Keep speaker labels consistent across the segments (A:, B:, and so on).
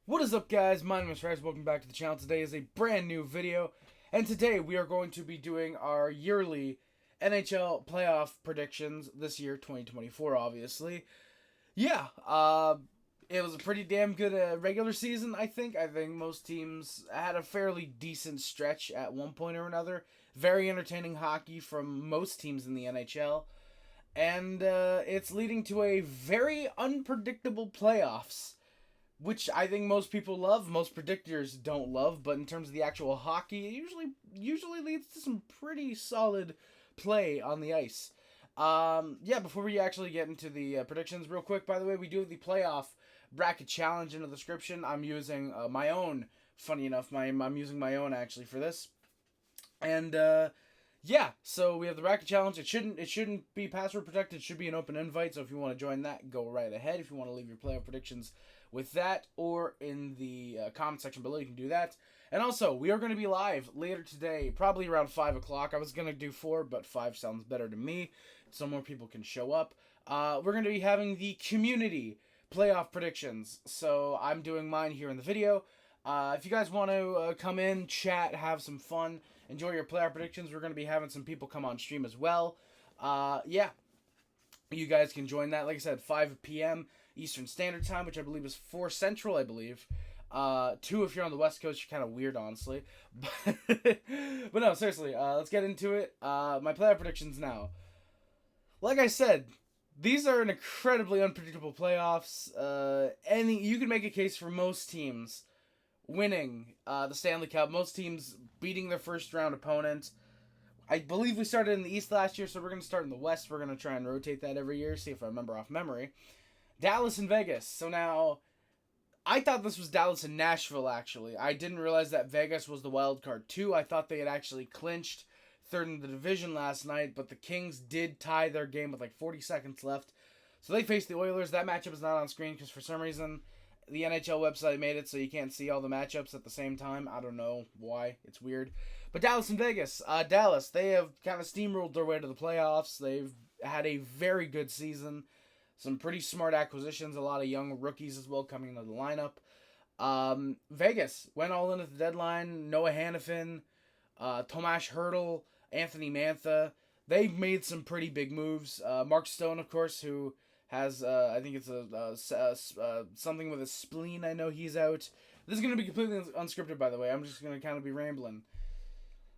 A: What is up, guys? My name is Rex. Welcome back to the channel. Today is a brand new video, and today we are going to be doing our yearly NHL playoff predictions this year, 2024, obviously. Yeah, it was a pretty damn good regular season, I think. I think most teams had a fairly decent stretch at one point or another. Very entertaining hockey from most teams in the NHL. And it's leading to a very unpredictable playoffs, which I think most people love. Most predictors don't love, but in terms of the actual hockey, it usually leads to some pretty solid play on the ice. Yeah, before we actually get into the predictions, real quick, by the way, we do have the playoff bracket challenge in the description. I'm using my own. Funny enough, I'm using my own actually for this, and yeah. So we have the bracket challenge. It shouldn't be password protected. It should be an open invite. So if you want to join that, go right ahead. If you want to leave your playoff predictions with that or in the comment section below, you can do that. And also, we are going to be live later today, probably around 5 o'clock. I was going to do 4, but 5 sounds better to me, so more people can show up. We're going to be having the community playoff predictions, so I'm doing mine here in the video. If you guys want to come in, chat, have some fun, enjoy your playoff predictions, we're going to be having some people come on stream as well. Yeah, you guys can join that. Like I said, 5 p.m. Eastern Standard Time, which I believe is 4 Central, I believe. 2 if you're on the West Coast, you're kind of weird, honestly. But no, seriously, let's get into it. My playoff predictions now. Like I said, these are an incredibly unpredictable playoffs. You can make a case for most teams winning the Stanley Cup. Most teams beating their first round opponent. I believe we started in the East last year, so we're going to start in the West. We're going to try and rotate that every year, see if I remember off memory. Dallas and Vegas. So now, I thought this was Dallas and Nashville, actually. I didn't realize that Vegas was the wild card, too. I thought they had actually clinched third in the division last night, but the Kings did tie their game with like 40 seconds left. So they faced the Oilers. That matchup is not on screen because for some reason the NHL website made it so you can't see all the matchups at the same time. I don't know why. It's weird. But Dallas and Vegas. Dallas, they have kind of steamrolled their way to the playoffs. They've had a very good season. Some pretty smart acquisitions. A lot of young rookies as well coming into the lineup. Vegas went all in at the deadline. Noah Hannafin, Tomas Hertl, Anthony Mantha. They've made some pretty big moves. Mark Stone, of course, who has, I think it's something with a spleen. I know he's out. This is going to be completely unscripted, by the way. I'm just going to kind of be rambling.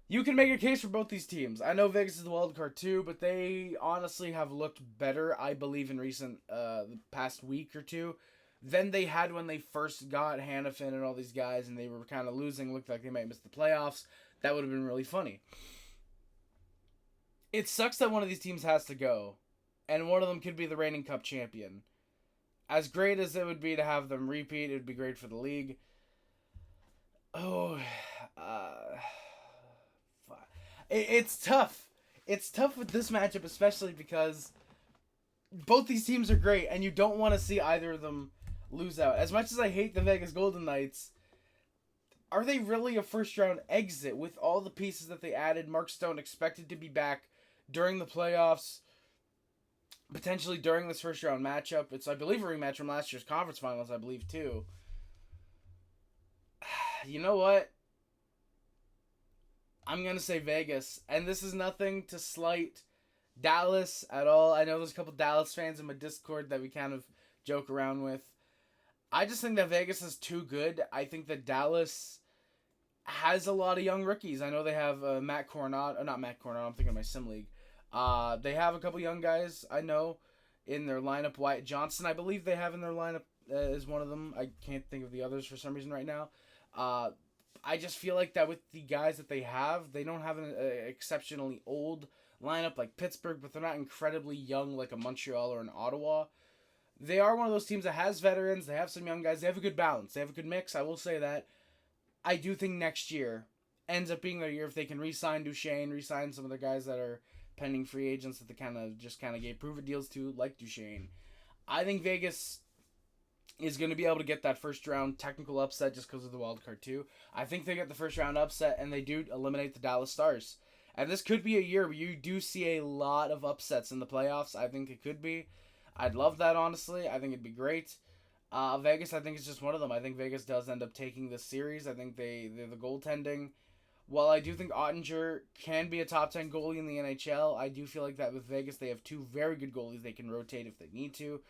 A: You can make a case for both these teams. I know Vegas is the wild card too, but they honestly have looked better, I believe, in recent, the past week or two, than they had when they first got Hannafin and all these guys, and they were kind of losing. Looked like they might miss the playoffs. That would have been really funny. It sucks that one of these teams has to go, and one of them could be the reigning Cup champion. As great as it would be to have them repeat, it would be great for the league. Oh, uh, it's tough. It's tough with this matchup, especially because both these teams are great, and you don't want to see either of them lose out. As much as I hate the Vegas Golden Knights, are they really a first round exit with all the pieces that they added? Mark Stone expected to be back during the playoffs, potentially during this first round matchup. It's, I believe, a rematch from last year's conference finals, I believe, too. You know what? I'm going to say Vegas. And this is nothing to slight Dallas at all. I know there's a couple Dallas fans in my Discord that we kind of joke around with. I just think that Vegas is too good. I think that Dallas has a lot of young rookies. I know they have Matt Coronado. Not Matt Coronado, I'm thinking of my sim league. They have a couple young guys, I know, in their lineup. Wyatt Johnson, I believe they have in their lineup, is one of them. I can't think of the others for some reason right now. I just feel like that with the guys that they have, they don't have an exceptionally old lineup like Pittsburgh, but they're not incredibly young like a Montreal or an Ottawa. They are one of those teams that has veterans. They have some young guys. They have a good balance. They have a good mix. I will say that. I do think next year ends up being their year if they can re-sign Duchesne, re-sign some of the guys that are pending free agents that they kind of gave prove-it deals to, like Duchesne. I think Vegas is going to be able to get that first round technical upset just because of the wild card too. I think they get the first round upset and they do eliminate the Dallas Stars. And this could be a year where you do see a lot of upsets in the playoffs. I think it could be. I'd love that, honestly. I think it'd be great. Vegas, I think, is just one of them. I think Vegas does end up taking this series. I think they're the goaltending. While I do think Ottinger can be a top 10 goalie in the NHL, I do feel like that with Vegas, they have two very good goalies they can rotate if they need to.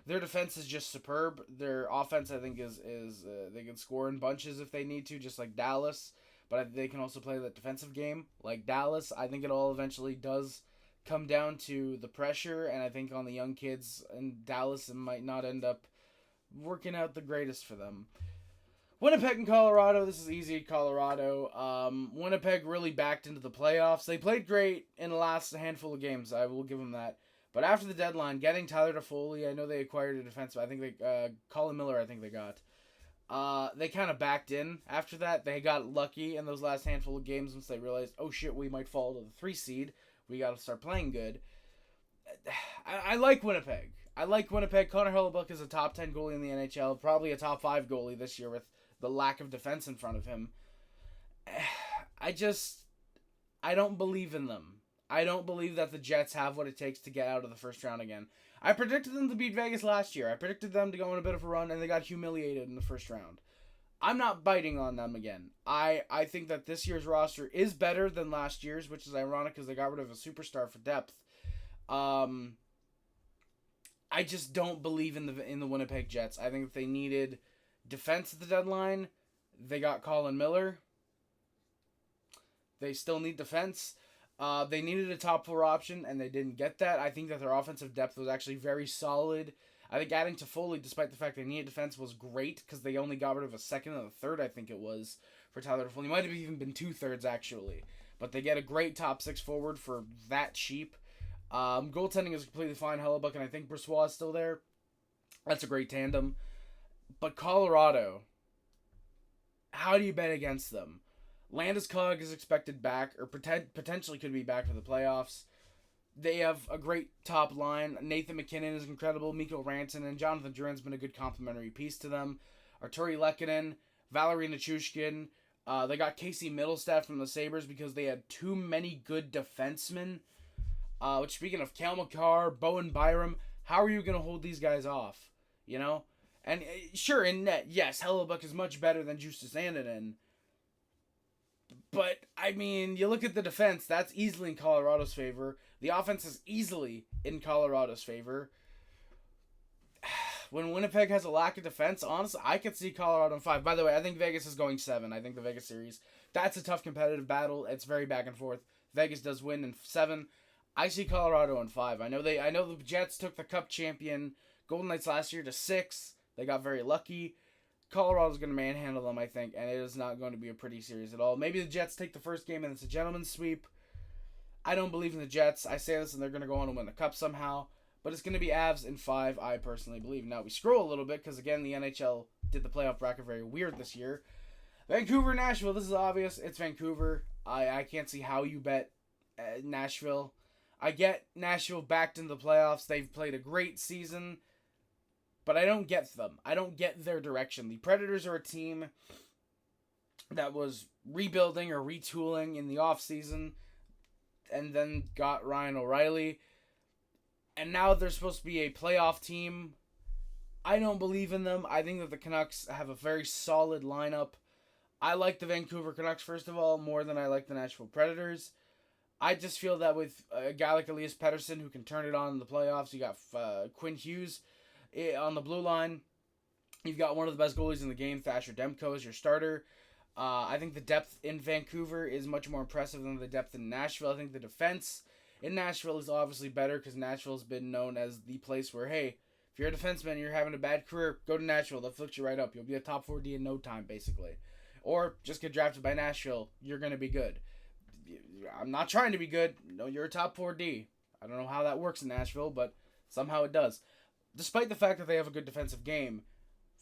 A: Their defense is just superb. Their offense, I think, is they can score in bunches if they need to, just like Dallas. But they can also play that defensive game like Dallas. I think it all eventually does come down to the pressure, and I think on the young kids in Dallas, it might not end up working out the greatest for them. Winnipeg and Colorado, this is easy, Colorado. Winnipeg really backed into the playoffs. They played great in the last handful of games, I will give them that. But after the deadline, getting Tyler Toffoli, I know they acquired a defenseman. I think Colin Miller, I think they got. They kind of backed in after that. They got lucky in those last handful of games once they realized, oh shit, we might fall to the 3 seed. We got to start playing good. I like Winnipeg. Connor Hellebuyck is a top 10 goalie in the NHL, probably a top 5 goalie this year with the lack of defense in front of him. I don't believe in them. I don't believe that the Jets have what it takes to get out of the first round again. I predicted them to beat Vegas last year. I predicted them to go on a bit of a run, and they got humiliated in the first round. I'm not biting on them again. I think that this year's roster is better than last year's, which is ironic because they got rid of a superstar for depth. I just don't believe in the Winnipeg Jets. I think if they needed defense at the deadline, they got Colin Miller. They still need defense. They needed a top 4 option, and they didn't get that. I think that their offensive depth was actually very solid. I think adding Toffoli, despite the fact they needed defense, was great because they only got rid of a second and a third, I think it was, for Tyler Toffoli. It might have even been 2/3, actually. But they get a great top 6 forward for that cheap. Goaltending is completely fine. Hellebuyck and I think Brisebois is still there. That's a great tandem. But Colorado, how do you bet against them? Landeskog is expected back, or potentially could be back for the playoffs. They have a great top line. Nathan McKinnon is incredible. Mikko Rantanen and Jonathan Drouin's been a good complementary piece to them. Arturi Lehkonen, Valeri Nichushkin. They got Casey Middlestat from the Sabres because they had too many good defensemen. Which, speaking of Cale Makar, Bowen Byram, how are you going to hold these guys off? You know? And sure, in net, yes, Hellebuyck is much better than Justus Annunen. But, I mean, you look at the defense, that's easily in Colorado's favor. The offense is easily in Colorado's favor. When Winnipeg has a lack of defense, honestly, I could see Colorado in 5. By the way, I think Vegas is going 7. I think the Vegas series, that's a tough competitive battle. It's very back and forth. Vegas does win in 7. I see Colorado in 5. I know the Jets took the Cup champion Golden Knights last year to 6. They got very lucky. Colorado's going to manhandle them, I think, and it is not going to be a pretty series at all. Maybe the Jets take the first game and it's a gentleman's sweep. I don't believe in the Jets. I say this and they're going to go on and win the Cup somehow. But it's going to be Avs in 5, I personally believe. Now, we scroll a little bit because, again, the NHL did the playoff bracket very weird this year. Vancouver, Nashville. This is obvious. It's Vancouver. I can't see how you bet Nashville. I get Nashville backed into the playoffs. They've played a great season. But I don't get them. I don't get their direction. The Predators are a team that was rebuilding or retooling in the offseason and then got Ryan O'Reilly. And now they're supposed to be a playoff team. I don't believe in them. I think that the Canucks have a very solid lineup. I like the Vancouver Canucks, first of all, more than I like the Nashville Predators. I just feel that with a guy like Elias Pettersson who can turn it on in the playoffs, you got Quinn Hughes on the blue line. You've got one of the best goalies in the game, Thatcher Demko, as your starter. I think the depth in Vancouver is much more impressive than the depth in Nashville. I think the defense in Nashville is obviously better because Nashville's been known as the place where, hey, if you're a defenseman and you're having a bad career, go to Nashville. They'll fix you right up. You'll be a top 4D in no time, basically. Or just get drafted by Nashville. You're going to be good. I'm not trying to be good. No, you're a top 4D. I don't know how that works in Nashville, but somehow it does. Despite the fact that they have a good defensive game,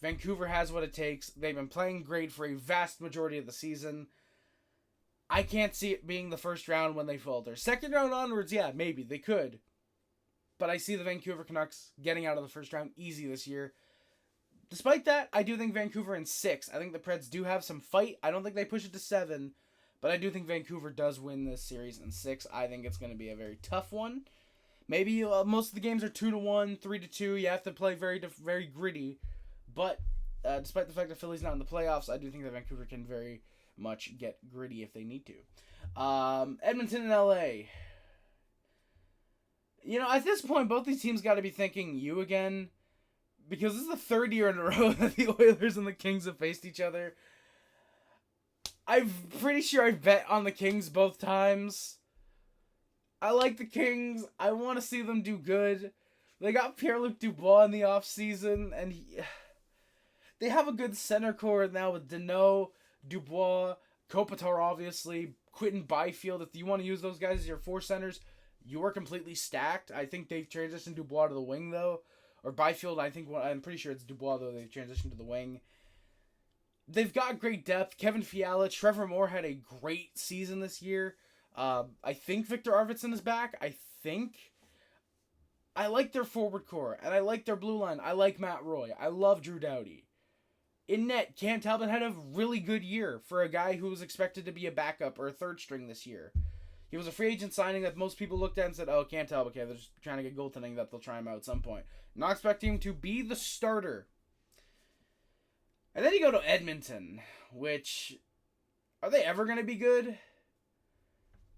A: Vancouver has what it takes. They've been playing great for a vast majority of the season. I can't see it being the first round when they falter. Second round onwards, yeah, maybe. They could. But I see the Vancouver Canucks getting out of the first round easy this year. Despite that, I do think Vancouver in 6. I think the Preds do have some fight. I don't think they push it to 7. But I do think Vancouver does win this series in 6. I think it's going to be a very tough one. Maybe most of the games are 2-1, 3-2. You have to play very gritty. But despite the fact that Philly's not in the playoffs, I do think that Vancouver can very much get gritty if they need to. Edmonton and LA. At this point, both these teams got to be thinking you again, because this is the third year in a row that the Oilers and the Kings have faced each other. I'm pretty sure I bet on the Kings both times. I like the Kings. I want to see them do good. They got Pierre-Luc Dubois in the offseason, and they have a good center core now with Deneau, Dubois, Kopitar, obviously, Quinton Byfield. If you want to use those guys as your four centers, you are completely stacked. I think they've transitioned Dubois to the wing, though. Or Byfield, I'm pretty sure it's Dubois, though. They've transitioned to the wing. They've got great depth. Kevin Fiala, Trevor Moore had a great season this year. I think Victor Arvidsson is back. I like their forward core, and I like their blue line. I like Matt Roy. I love Drew Doughty. In net, Cam Talbot had a really good year for a guy who was expected to be a backup or a third string this year. He was a free agent signing that most people looked at and said, oh, Cam Talbot, okay, they're just trying to get goaltending that they'll try him out at some point. Not expecting him to be the starter. And then you go to Edmonton, which, are they ever going to be good?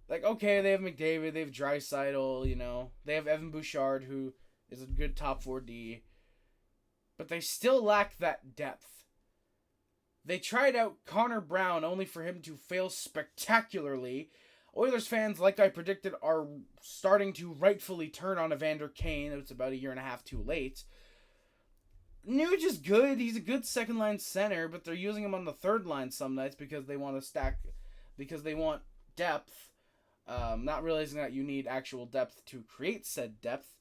A: Like, okay, they have McDavid, they have Draisaitl, they have Evan Bouchard, who is a good top 4D, but they still lack that depth. They tried out Connor Brown only for him to fail spectacularly. Oilers fans, like I predicted, are starting to rightfully turn on Evander Kane. It's about a year and a half too late. Nuge is good. He's a good second-line center, but they're using him on the third line some nights because they want depth. Not realizing that you need actual depth to create said depth.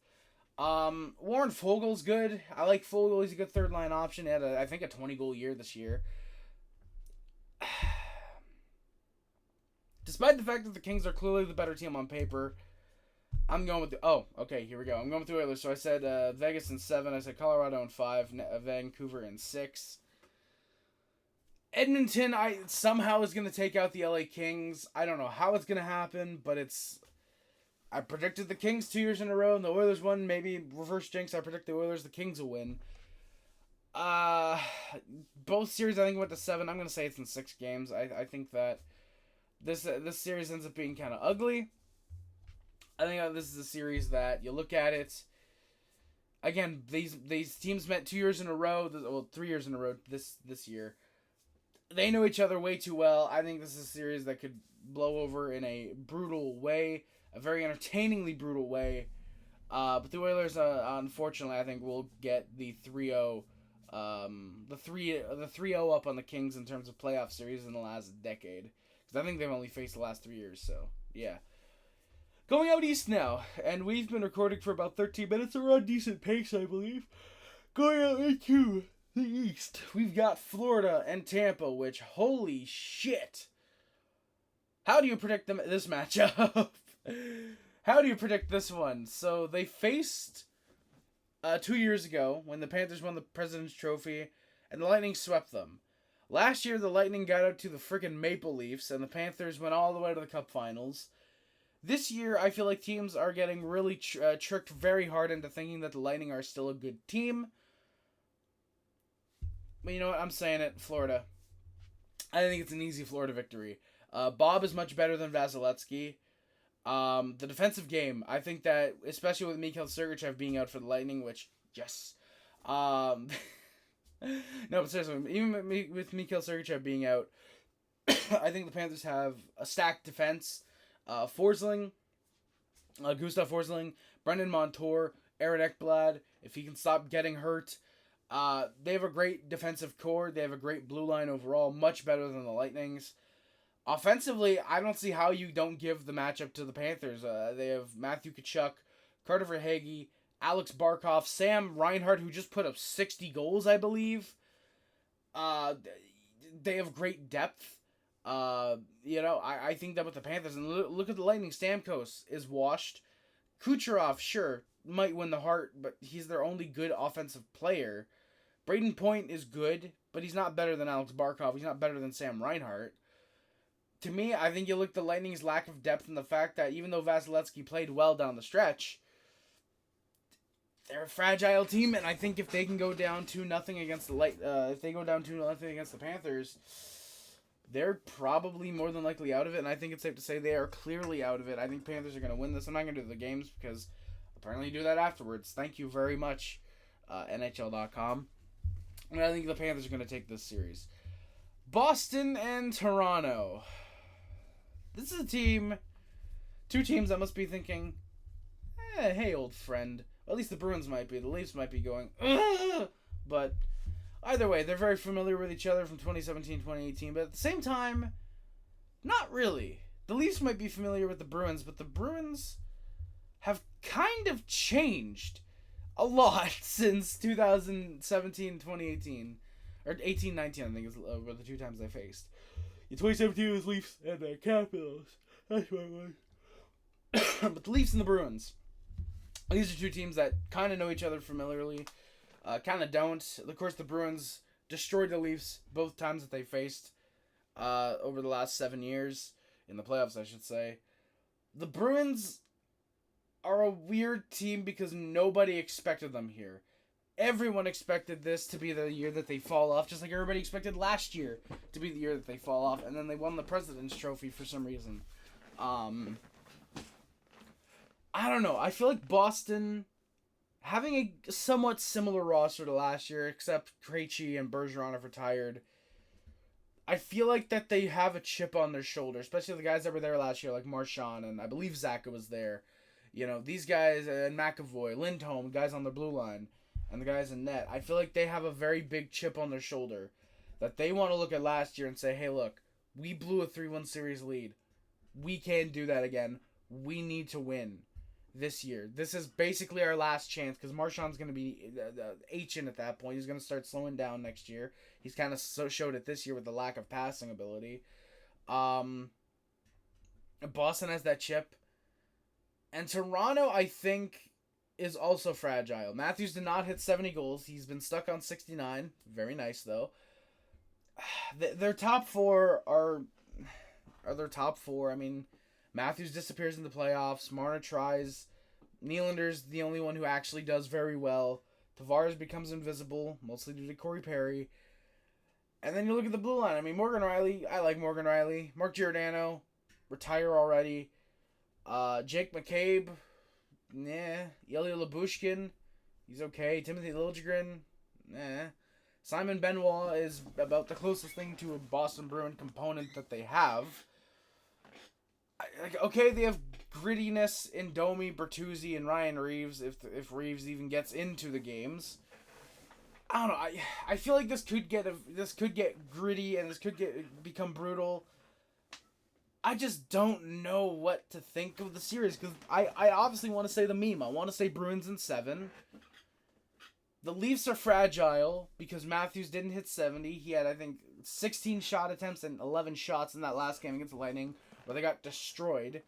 A: Warren Fogel's good. I like Fogel. He's a good third-line option. He had, I think, a 20-goal year this year. Despite the fact that the Kings are clearly the better team on paper, I'm going with here we go. I'm going with the Oilers. So I said Vegas in 7. I said Colorado in 5. Vancouver in 6. Edmonton, somehow is going to take out the LA Kings. I don't know how it's going to happen, but I predicted the Kings 2 years in a row, and the Oilers won. Maybe reverse jinx. I predict the Oilers, the Kings will win. Both series I think went to 7. I'm going to say it's in 6 games. I think that this series ends up being kind of ugly. I think this is a series that you look at it. Again, these teams met 2 years in a row. 3 years in a row this year. They know each other way too well. I think this is a series that could blow over in a brutal way, a very entertainingly brutal way. But the Oilers, unfortunately, I think will get the 3-0, the 3-0 up on the Kings in terms of playoff series in the last decade. Because I think they've only faced the last 3 years. So yeah. Going out east now, and we've been recording for about 13 minutes. We're on decent pace, I believe. Going out into the east, we've got Florida and Tampa, which, holy shit. How do you predict this matchup? How do you predict this one? So they faced 2 years ago when the Panthers won the President's Trophy, and the Lightning swept them. Last year, the Lightning got out to the friggin' Maple Leafs, and the Panthers went all the way to the Cup Finals. This year, I feel like teams are getting really tricked very hard into thinking that the Lightning are still a good team. But you know what? I'm saying it. Florida. I think it's an easy Florida victory. Bob is much better than Vasilevsky. The defensive game, I think that, especially with Mikhail Sergachev being out for the Lightning, which, yes. No, but seriously, even with Mikhail Sergachev being out, I think the Panthers have a stacked defense. Gustav Forsling, Brendan Montour, Aaron Ekblad, if he can stop getting hurt. They have a great defensive core. They have a great blue line overall, much better than the Lightning's. Offensively, I don't see how you don't give the matchup to the Panthers. They have Matthew Tkachuk, Carter Verhaeghe, Alex Barkov, Sam Reinhart, who just put up 60 goals, I believe. They have great depth. I think that with the Panthers, and look at the Lightning, Stamkos is washed. Kucherov, sure, might win the Hart, but he's their only good offensive player. Braden Point is good, but he's not better than Alex Barkov. He's not better than Sam Reinhart. To me, I think you look at the Lightning's lack of depth and the fact that even though Vasilevsky played well down the stretch, they're a fragile team, and I think if they can go down 2-0 against the if they go down 2-0 against the Panthers, they're probably more than likely out of it, and I think it's safe to say they are clearly out of it. I think Panthers are going to win this. I'm not going to do the games because apparently you do that afterwards. Thank you very much, NHL.com. And I think the Panthers are going to take this series. Boston and Toronto. This is two teams that must be thinking, hey, old friend. Well, at least the Bruins might be. The Leafs might be going, ugh! But either way, they're very familiar with each other from 2017-2018. But at the same time, not really. The Leafs might be familiar with the Bruins, but the Bruins have kind of changed a lot since 2017-2018. Or 18-19, I think, were the two times they faced. In 2017, it was Leafs and the Capitals. That's what it was. But the Leafs and the Bruins. These are two teams that kind of know each other familiarly. Kind of don't. Of course, the Bruins destroyed the Leafs both times that they faced over the last 7 years. In the playoffs, I should say. The Bruins are a weird team because nobody expected them here. Everyone expected this to be the year that they fall off, just like everybody expected last year to be the year that they fall off, and then they won the President's Trophy for some reason. I don't know. I feel like Boston, having a somewhat similar roster to last year, except Krejci and Bergeron have retired, I feel like that they have a chip on their shoulder, especially the guys that were there last year, like Marchand, and I believe Zaka was there. You know, these guys, and McAvoy, Lindholm, guys on the blue line, and the guys in net. I feel like they have a very big chip on their shoulder that they want to look at last year and say, hey, look, we blew a 3-1 series lead. We can't do that again. We need to win this year. This is basically our last chance because Marchand's going to be H-in at that point. He's going to start slowing down next year. He's kind of showed it this year with the lack of passing ability. Boston has that chip. And Toronto, I think, is also fragile. Matthews did not hit 70 goals. He's been stuck on 69. Very nice, though. Their top four are their top four. I mean, Matthews disappears in the playoffs. Marner tries. Nylander's the only one who actually does very well. Tavares becomes invisible, mostly due to Corey Perry. And then you look at the blue line. I mean, Morgan Riley. I like Morgan Riley. Mark Giordano, retire already. Jake McCabe. Nah. Ilya Lyubushkin. He's okay. Timothy Liljegren. Nah. Simon Benoit is about the closest thing to a Boston Bruin component that they have. Okay, they have grittiness in Domi, Bertuzzi, and Ryan Reeves if Reeves even gets into the games. I don't know. I feel like this could get gritty and this could become brutal. I just don't know what to think of the series because I obviously want to say the meme. I want to say Bruins in 7. The Leafs are fragile because Matthews didn't hit 70. He had, I think, 16 shot attempts and 11 shots in that last game against the Lightning where they got destroyed.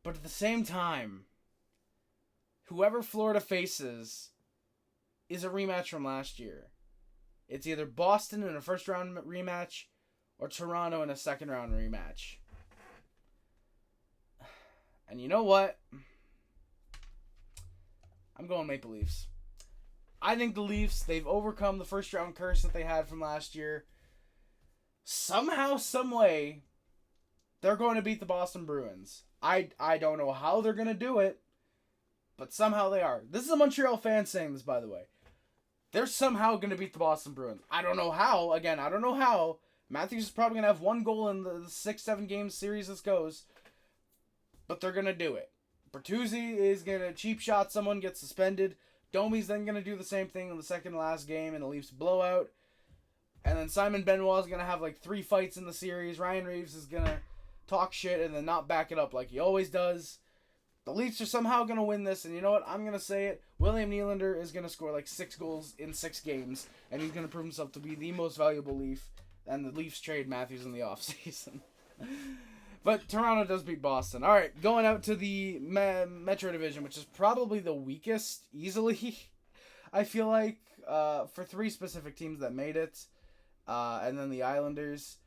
A: But at the same time, whoever Florida faces is a rematch from last year. It's either Boston in a first-round rematch or Toronto in a second-round rematch. And you know what? I'm going Maple Leafs. I think the Leafs, they've overcome the first-round curse that they had from last year. Somehow, someway, they're going to beat the Boston Bruins. I don't know how they're going to do it, but somehow they are. This is a Montreal fan saying this, by the way. They're somehow going to beat the Boston Bruins. I don't know how. Again, I don't know how. Matthews is probably going to have one goal in the 6-7 game series this goes, but they're going to do it. Bertuzzi is going to cheap shot someone, get suspended. Domi's then going to do the same thing in the second to last game in the Leafs blowout. And then Simon Benoit is going to have like 3 fights in the series. Ryan Reeves is going to talk shit and then not back it up like he always does. The Leafs are somehow going to win this, and you know what? I'm going to say it. William Nylander is going to score like 6 goals in 6 games, and he's going to prove himself to be the most valuable Leaf, and the Leafs trade Matthews in the offseason. But Toronto does beat Boston. All right, going out to the Metro Division, which is probably the weakest, easily, I feel like, for 3 specific teams that made it, and then the Islanders.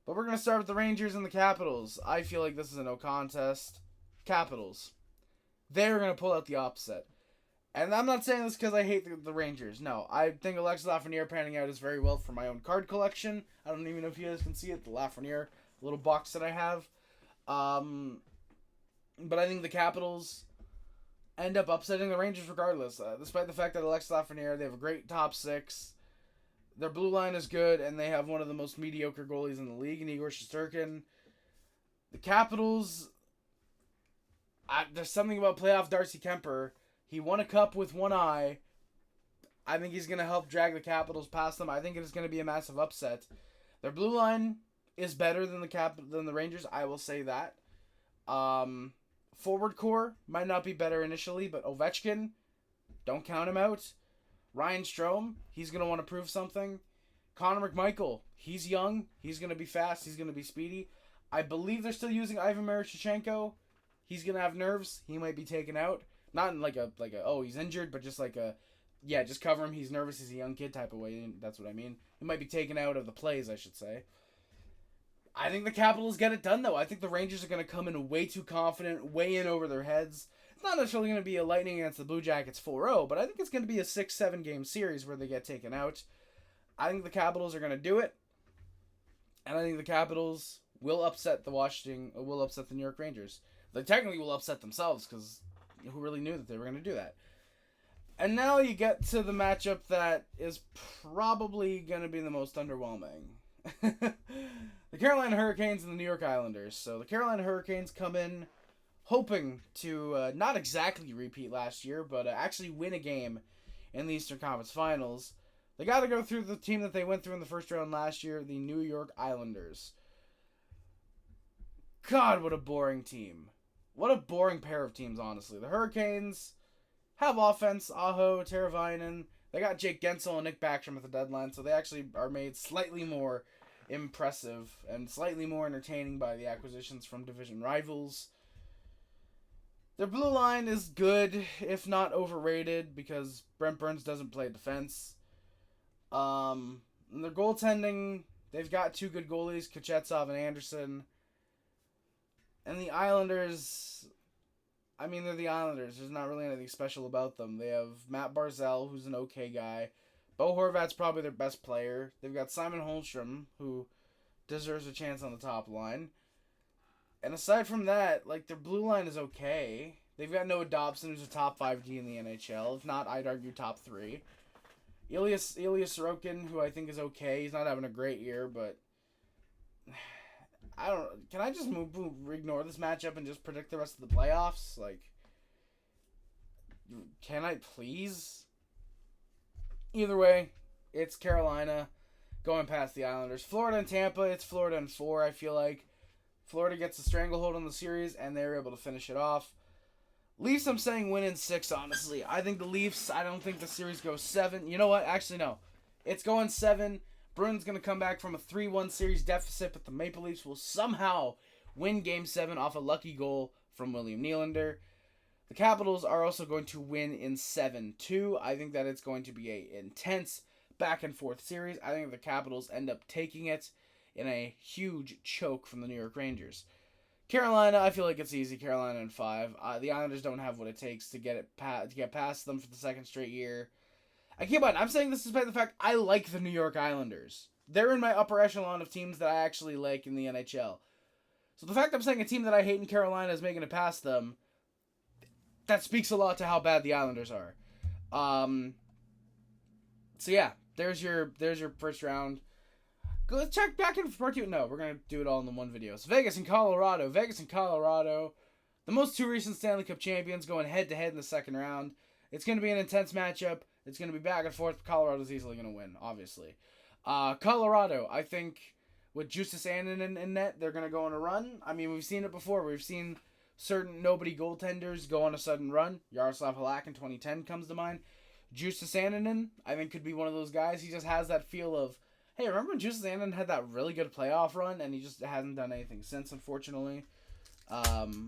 A: But we're going to start with the Rangers and the Capitals. I feel like this is a no contest. Capitals. They're going to pull out the upset. And I'm not saying this because I hate the Rangers. No, I think Alexis Lafreniere panning out is very well for my own card collection. I don't even know if you guys can see it, the Lafreniere little box that I have. But I think the Capitals end up upsetting the Rangers regardless. Despite the fact that Alexis Lafreniere, they have a great top six. Their blue line is good, and they have one of the most mediocre goalies in the league, in Igor Shesterkin. The Capitals, there's something about playoff Darcy Kemper. He won a cup with one eye. I think he's going to help drag the Capitals past them. I think it is going to be a massive upset. Their blue line is better than the Rangers. I will say that. Forward core might not be better initially, but Ovechkin, don't count him out. Ryan Strome, he's going to want to prove something. Connor McMichael, he's young. He's going to be fast. He's going to be speedy. I believe they're still using Ivan Marichenko. He's going to have nerves. He might be taken out. Not in like a oh, he's injured, but just like just cover him. He's nervous. He's a young kid type of way. That's what I mean. He might be taken out of the plays, I should say. I think the Capitals get it done, though. I think the Rangers are going to come in way too confident, way in over their heads. It's not necessarily going to be a Lightning against the Blue Jackets 4-0, but I think it's going to be a 6-7 game series where they get taken out. I think the Capitals are going to do it, and I think the Capitals will upset the New York Rangers. They technically will upset themselves, because who really knew that they were going to do that? And now you get to the matchup that is probably going to be the most underwhelming. The Carolina Hurricanes and the New York Islanders. So the Carolina Hurricanes come in hoping to not exactly repeat last year, but actually win a game in the Eastern Conference Finals. They got to go through the team that they went through in the first round last year, the New York Islanders. God, what a boring team. What a boring pair of teams, honestly. The Hurricanes have offense, Aho, Teravainen. They got Jake Gensel and Nick Backstrom at the deadline, so they actually are made slightly more impressive and slightly more entertaining by the acquisitions from division rivals. Their blue line is good, if not overrated, because Brent Burns doesn't play defense. And their goaltending, they've got two good goalies, Kucherov and Anderson. And the Islanders, I mean, they're the Islanders. There's not really anything special about them. They have Matt Barzal, who's an okay guy. Bo Horvat's probably their best player. They've got Simon Holmstrom, who deserves a chance on the top line. And aside from that, like, their blue line is okay. They've got Noah Dobson, who's a top 5D in the NHL. If not, I'd argue top 3. Ilya Sorokin, who I think is okay. He's not having a great year, but I don't. Can I just ignore this matchup and just predict the rest of the playoffs? Like, can I please? Either way, it's Carolina going past the Islanders. Florida and Tampa, it's Florida in 4, I feel like. Florida gets a stranglehold on the series, and they're able to finish it off. Leafs, I'm saying win in 6, honestly. I think the Leafs, I don't think the series goes 7. You know what? Actually, no. It's going 7. Bruins going to come back from a 3-1 series deficit, but the Maple Leafs will somehow win Game 7 off a lucky goal from William Nylander. The Capitals are also going to win in 7-2. I think that it's going to be an intense back-and-forth series. I think the Capitals end up taking it in a huge choke from the New York Rangers. Carolina, I feel like it's easy. Carolina in 5. The Islanders don't have what it takes to get past them for the second straight year. I keep on. I'm saying this despite the fact I like the New York Islanders. They're in my upper echelon of teams that I actually like in the NHL. So the fact I'm saying a team that I hate in Carolina is making it past them, that speaks a lot to how bad the Islanders are. So yeah, there's your first round. Let's check back in for part 2. No, we're going to do it all in the one video. So Vegas and Colorado. The most 2 recent Stanley Cup champions going head-to-head in the second round. It's going to be an intense matchup. It's going to be back and forth. Colorado's easily going to win, obviously. Colorado, I think, with Justus Annunen in net, they're going to go on a run. I mean, we've seen it before. We've seen certain nobody goaltenders go on a sudden run. Yaroslav Halak in 2010 comes to mind. Justus Annunen, I think, could be one of those guys. He just has that feel of, hey, remember when Justus Annunen had that really good playoff run, and he just hasn't done anything since, unfortunately.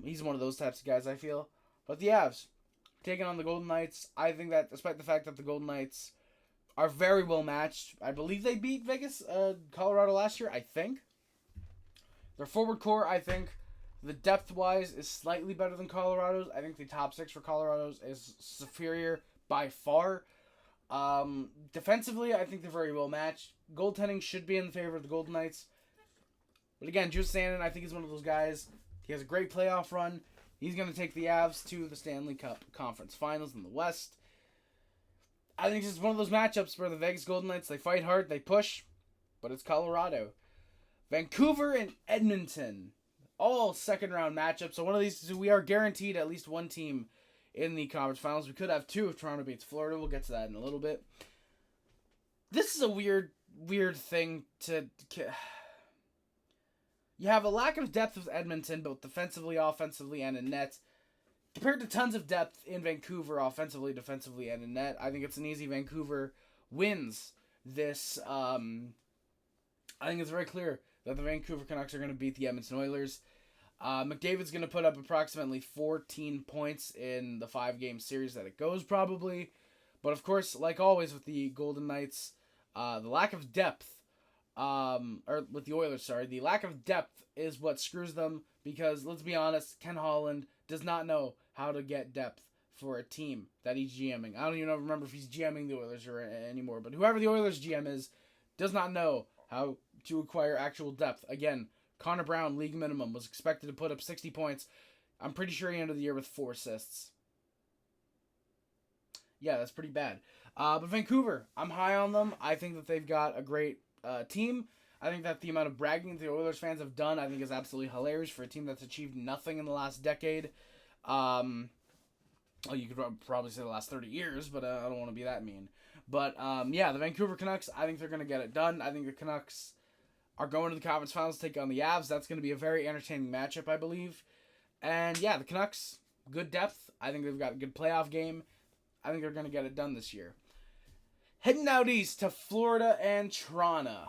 A: He's one of those types of guys, I feel. But the Avs, taking on the Golden Knights, I think that despite the fact that the Golden Knights are very well matched, I believe they beat Colorado last year, I think. Their forward core, I think the depth-wise is slightly better than Colorado's. I think the top 6 for Colorado's is superior by far. Defensively, I think they're very well matched. Goaltending should be in favor of the Golden Knights. But again, Drew Sandin, I think he's one of those guys. He has a great playoff run. He's going to take the Avs to the Stanley Cup Conference Finals in the West. I think this is one of those matchups where the Vegas Golden Knights, they fight hard, they push, but it's Colorado. Vancouver and Edmonton, all second-round matchups. So one of these, we are guaranteed at least one team in the conference finals. We could have 2 if Toronto beats Florida. We'll get to that in a little bit. This is a weird thing to... You have a lack of depth with Edmonton, both defensively, offensively, and in net, compared to tons of depth in Vancouver, offensively, defensively, and in net. I think it's an easy Vancouver wins this. I think it's very clear that the Vancouver Canucks are going to beat the Edmonton Oilers. McDavid's going to put up approximately 14 points in the 5-game series that it goes, probably. But, of course, like always with the Golden Knights, the lack of depth, or with the Oilers, sorry, the lack of depth is what screws them because, let's be honest, Ken Holland does not know how to get depth for a team that he's GMing. I don't even remember if he's GMing the Oilers anymore, but whoever the Oilers GM is does not know how to acquire actual depth. Again, Connor Brown, league minimum, was expected to put up 60 points. I'm pretty sure he ended the year with 4 assists. Yeah, that's pretty bad. But Vancouver, I'm high on them. I think that they've got a great team. I think that the amount of bragging the Oilers fans have done, I think, is absolutely hilarious for a team that's achieved nothing in the last decade. Well, you could probably say the last 30 years, but I don't want to be that mean. But, yeah, the Vancouver Canucks, I think they're going to get it done. I think the Canucks are going to the conference finals to take on the Avs. That's going to be a very entertaining matchup, I believe. And, yeah, the Canucks, good depth. I think they've got a good playoff game. I think they're going to get it done this year. Heading out east to Florida and Toronto.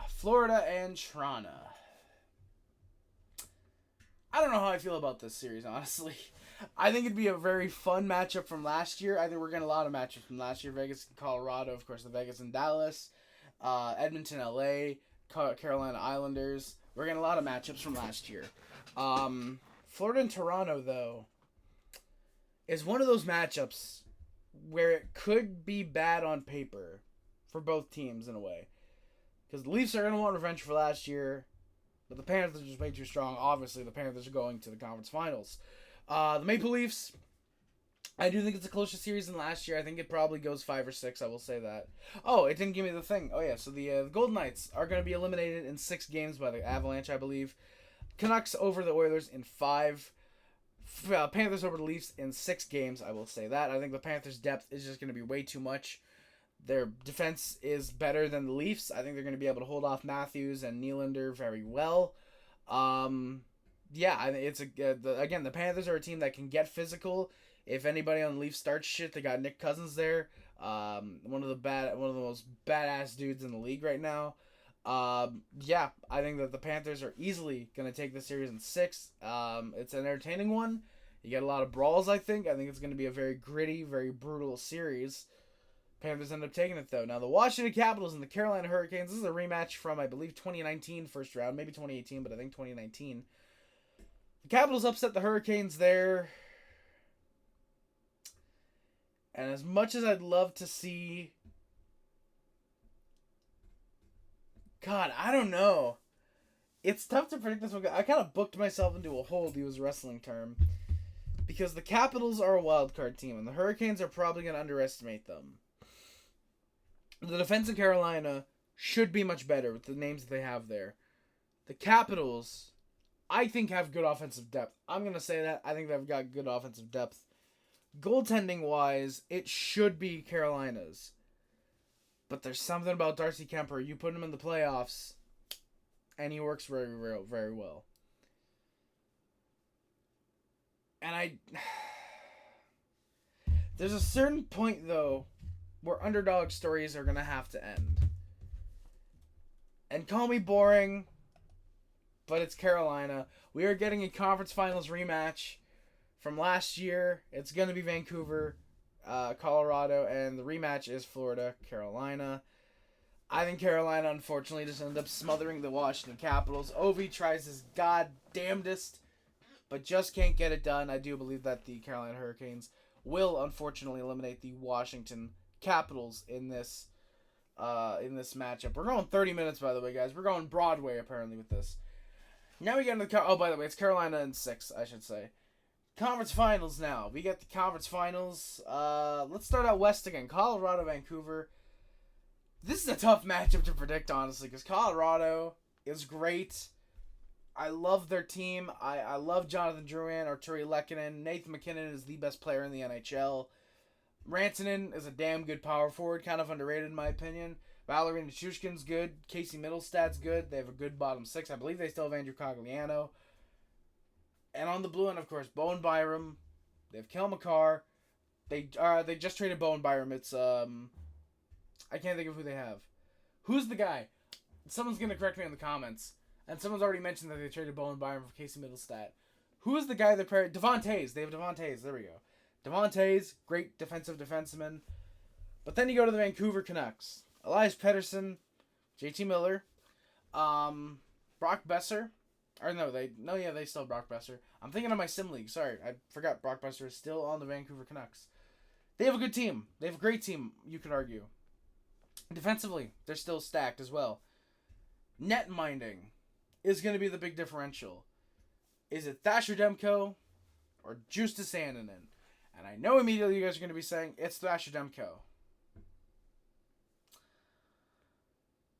A: I don't know how I feel about this series, honestly. I think it'd be a very fun matchup from last year. I think we're getting a lot of matchups from last year. Vegas and Colorado, of course, the Vegas and Dallas. Edmonton, LA. Carolina Islanders. We're getting a lot of matchups from last year. Florida and Toronto, though, is one of those matchups where it could be bad on paper for both teams in a way. Because the Leafs are going to want revenge for last year, but the Panthers are just way too strong. Obviously, the Panthers are going to the conference finals. The Maple Leafs, I do think it's a closer series than last year. I think it probably goes 5 or 6, I will say that. Oh, it didn't give me the thing. Oh, yeah, so the Golden Knights are going to be eliminated in 6 games by the Avalanche, I believe. Canucks over the Oilers in 5. Panthers over the Leafs in 6 games, I will say that. I think the Panthers' depth is just going to be way too much. Their defense is better than the Leafs. I think they're going to be able to hold off Matthews and Nylander very well. Yeah, it's again, the Panthers are a team that can get physical. If anybody on the Leafs starts shit, they got Nick Cousins there. One of the most badass dudes in the league right now. Yeah, I think that the Panthers are easily going to take this series in 6. It's an entertaining one. You get a lot of brawls, I think. I think it's going to be a very gritty, very brutal series. Panthers end up taking it, though. Now, the Washington Capitals and the Carolina Hurricanes. This is a rematch from, I believe, 2019 first round. Maybe 2018, but I think 2019. The Capitals upset the Hurricanes there. And as much as I'd love to see... God, I don't know. It's tough to predict this one. I kind of booked myself into a hole, to use a wrestling term. Because the Capitals are a wildcard team, and the Hurricanes are probably going to underestimate them. The defense in Carolina should be much better with the names that they have there. The Capitals, I think, have good offensive depth. I'm going to say that. I think they've got good offensive depth. Goaltending-wise, it should be Carolina's. But there's something about Darcy Kemper. You put him in the playoffs, and he works very, very, very well. And there's a certain point, though, where underdog stories are going to have to end. And call me boring, but it's Carolina. We are getting a conference finals rematch from last year. It's going to be Vancouver, Colorado, and the rematch is Florida, Carolina. I think Carolina, unfortunately, just ended up smothering the Washington Capitals. Ovi tries his goddamnedest but just can't get it done. I do believe that the Carolina Hurricanes will unfortunately eliminate the Washington Capitals in this matchup. We're going 30 minutes, by the way, guys. We're going Broadway, apparently, with this. Now we get into the... Oh, by the way, it's Carolina in 6, I should say. Conference Finals now. We get the Conference Finals. Let's start out West again. Colorado, Vancouver. This is a tough matchup to predict, honestly, because Colorado is great. I love their team. I love Jonathan Drouin, Arturi Lehkonen. Nathan MacKinnon is the best player in the NHL. Rantanen is a damn good power forward, kind of underrated in my opinion. Valeri Nichushkin's good. Casey Middlestad's good. They have a good bottom 6. I believe they still have Andrew Cogliano. And on the blue end, of course, Bowen Byram. They have Kel McCarr. They just traded Bowen Byram. It's I can't think of who they have. Who's the guy? Someone's gonna correct me in the comments. And someone's already mentioned that they traded Bowen Byram for Casey Middlestad. Who is the guy that paired? Devon Toews. They have Devon Toews. There we go. Devon Toews, great defensive defenseman. But then you go to the Vancouver Canucks. Elias Pettersson, JT Miller, Brock Besser. Or no, they still have Brock Besser. I'm thinking of my sim league. Sorry, I forgot Brock Besser is still on the Vancouver Canucks. They have a good team. They have a great team, you could argue. Defensively, they're still stacked as well. Net minding is going to be the big differential. Is it Thatcher Demko or Justus Annunen? And I know immediately you guys are going to be saying it's Thatcher Demko.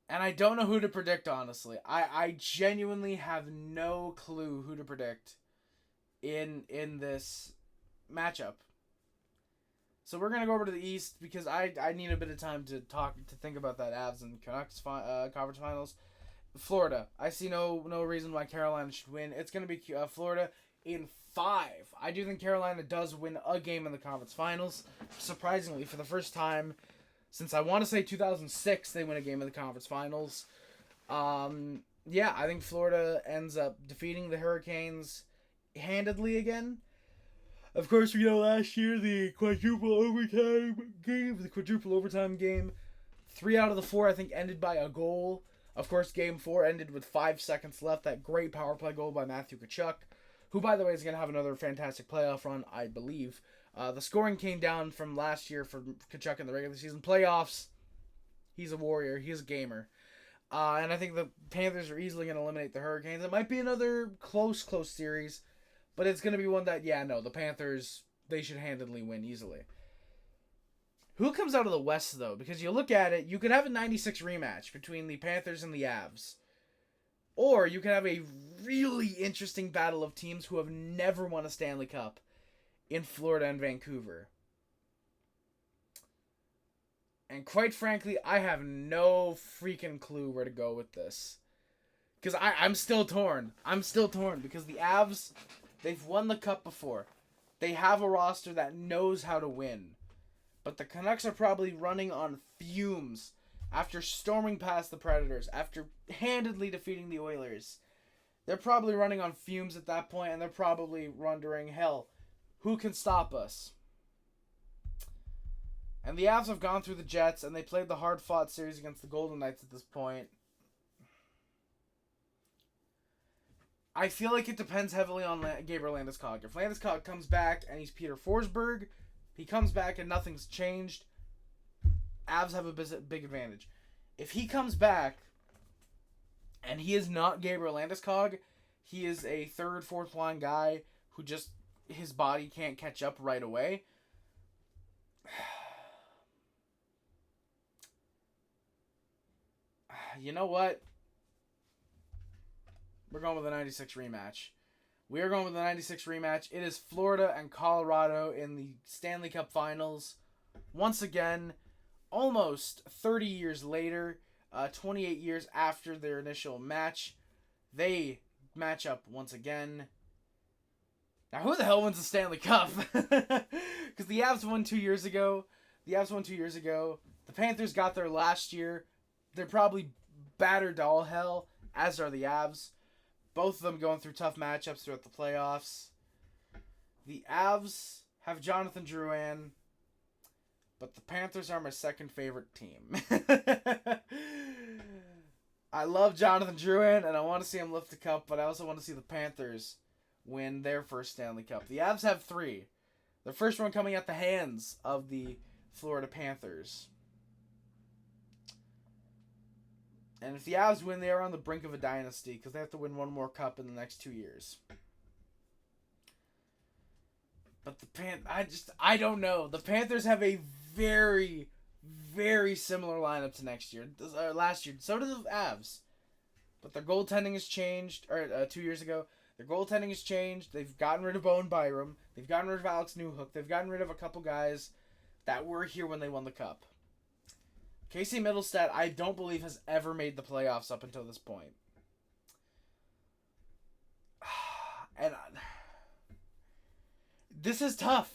A: And I don't know who to predict, honestly. I genuinely have no clue who to predict in this matchup. So we're going to go over to the East because I need a bit of time to think about that Avs and Canucks conference finals. Florida. I see no reason why Carolina should win. It's going to be Florida in 5. I do think Carolina does win a game in the conference finals. Surprisingly, for the first time since I want to say 2006, they win a game in the conference finals. Yeah, I think Florida ends up defeating the Hurricanes handedly again. Of course, we know last year the quadruple overtime game. 3 out of the 4, I think, ended by a goal. Of course, Game 4 ended with 5 seconds left. That great power play goal by Matthew Tkachuk, who, by the way, is going to have another fantastic playoff run, I believe. The scoring came down from last year for Tkachuk in the regular season. Playoffs, he's a warrior. He's a gamer. And I think the Panthers are easily going to eliminate the Hurricanes. It might be another close series, but it's going to be one that, the Panthers, they should handedly win easily. Who comes out of the West, though? Because you look at it, you could have a 96 rematch between the Panthers and the Avs. Or you could have a really interesting battle of teams who have never won a Stanley Cup in Florida and Vancouver. And quite frankly, I have no freaking clue where to go with this. Because I'm still torn. I'm still torn because the Avs, they've won the Cup before. They have a roster that knows how to win. But the Canucks are probably running on fumes after storming past the Predators, after handedly defeating the Oilers. They're probably running on fumes at that point, and they're probably wondering, hell, who can stop us? And the Avs have gone through the Jets, and they played the hard-fought series against the Golden Knights at this point. I feel like it depends heavily on Gabriel Landeskog. If Landeskog comes back and he's Peter Forsberg, he comes back and nothing's changed, Avs have a big advantage. If he comes back and he is not Gabriel Landeskog, he is a third, fourth line guy who just, his body can't catch up right away. You know what? We're going with a 96 rematch. We are going with a 96 rematch. It is Florida and Colorado in the Stanley Cup Finals. Once again, almost 30 years later, 28 years after their initial match, they match up once again. Now, who the hell wins the Stanley Cup? Because the Avs won 2 years ago. The Panthers got there last year. They're probably battered to all hell, as are the Avs. Both of them going through tough matchups throughout the playoffs. The Avs have Jonathan Drouin, but the Panthers are my second favorite team. I love Jonathan Drouin, and I want to see him lift the cup, but I also want to see the Panthers win their first Stanley Cup. The Avs have 3. The first one coming at the hands of the Florida Panthers. And if the Avs win, they are on the brink of a dynasty because they have to win one more cup in the next 2 years. But I don't know. The Panthers have a very, very similar lineup to last year. So do the Avs. But their goaltending has changed, 2 years ago. Their goaltending has changed. They've gotten rid of Bowen Byram. They've gotten rid of Alex Newhook. They've gotten rid of a couple guys that were here when they won the cup. Casey Middlestat, I don't believe, has ever made the playoffs up until this point. And this is tough.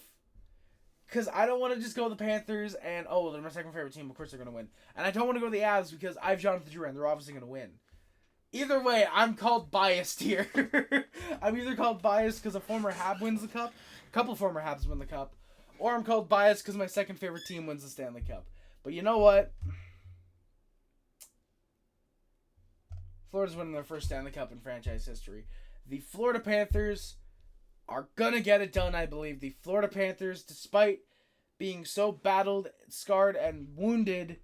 A: Because I don't want to just go with the Panthers and, they're my second favorite team. Of course they're going to win. And I don't want to go with the Avs because I have Jonathan Drouin. They're obviously going to win. Either way, I'm called biased here. I'm either called biased because a former Hab wins the cup. A couple former Habs win the cup. Or I'm called biased because my second favorite team wins the Stanley Cup. But you know what? Florida's winning their first Stanley Cup in franchise history. The Florida Panthers are going to get it done, I believe. The Florida Panthers, despite being so battled, scarred, and wounded,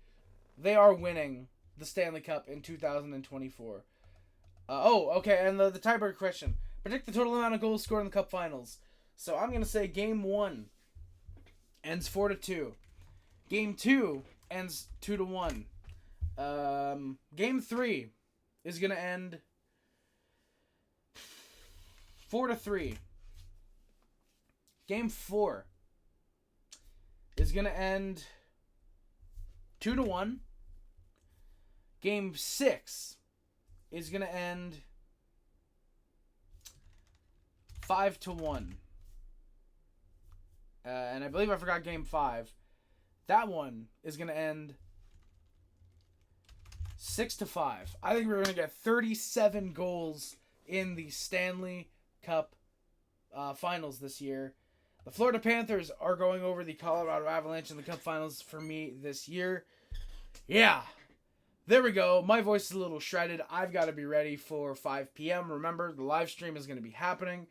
A: they are winning the Stanley Cup in 2024. Okay, and the tiebreaker question. Predict the total amount of goals scored in the Cup Finals. So I'm going to say Game 1 ends 4-2. Game 2 ends 2-1. Game 3 is going to end 4-3. Game 4 is going to end 2-1. Game 6 is going to end 5-1. And I believe I forgot Game 5. That one is going to end 6-5. I think we're going to get 37 goals in the Stanley Cup Finals this year. The Florida Panthers are going over the Colorado Avalanche in the Cup Finals for me this year. Yeah. There we go. My voice is a little shredded. I've got to be ready for 5 p.m. Remember, the live stream is going to be happening.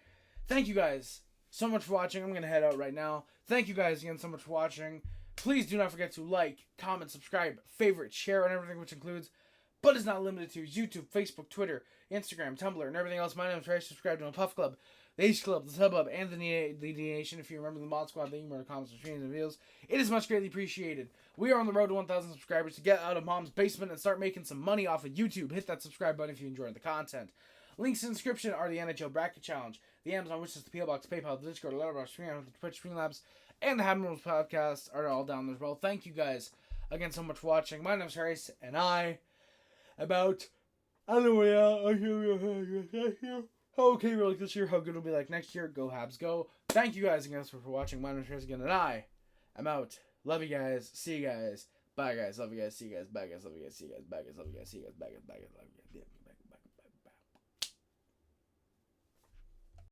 A: Thank you guys so much for watching. I'm going to head out right now. Thank you guys again so much for watching. Please do not forget to like, comment, subscribe, favorite, share, and everything, which includes, but is not limited to, YouTube, Facebook, Twitter, Instagram, Tumblr, and everything else. My name is Trey. Subscribe to my Puff Club, the H Club, the Sub Hub, and the Nation. If you remember the Mod Squad, the email, comments, streams, and videos, it is much greatly appreciated. We are on the road to 1,000 subscribers to get out of mom's basement and start making some money off of YouTube. Hit that subscribe button if you enjoy the content. Links in the description are the NHL Bracket Challenge, the Amazon Wishlist, the PO Box, PayPal, the Discord, the Letterboxd, the Twitch, Streamlabs, and the Habnormals podcast are all down there as well. Thank you guys again so much for watching. My name is Harris, and I don't know how okay we're like this year, how good it'll be like next year. Go Habs, go. Thank you guys again for watching. My name is Harris again, and I am out. Love you guys. See you guys. Bye guys. Love you guys. See you guys. Bye guys. Love you guys. See you guys. Bye guys. Love you guys. See you guys. Bye guys. Bye guys. Love you guys. Yeah.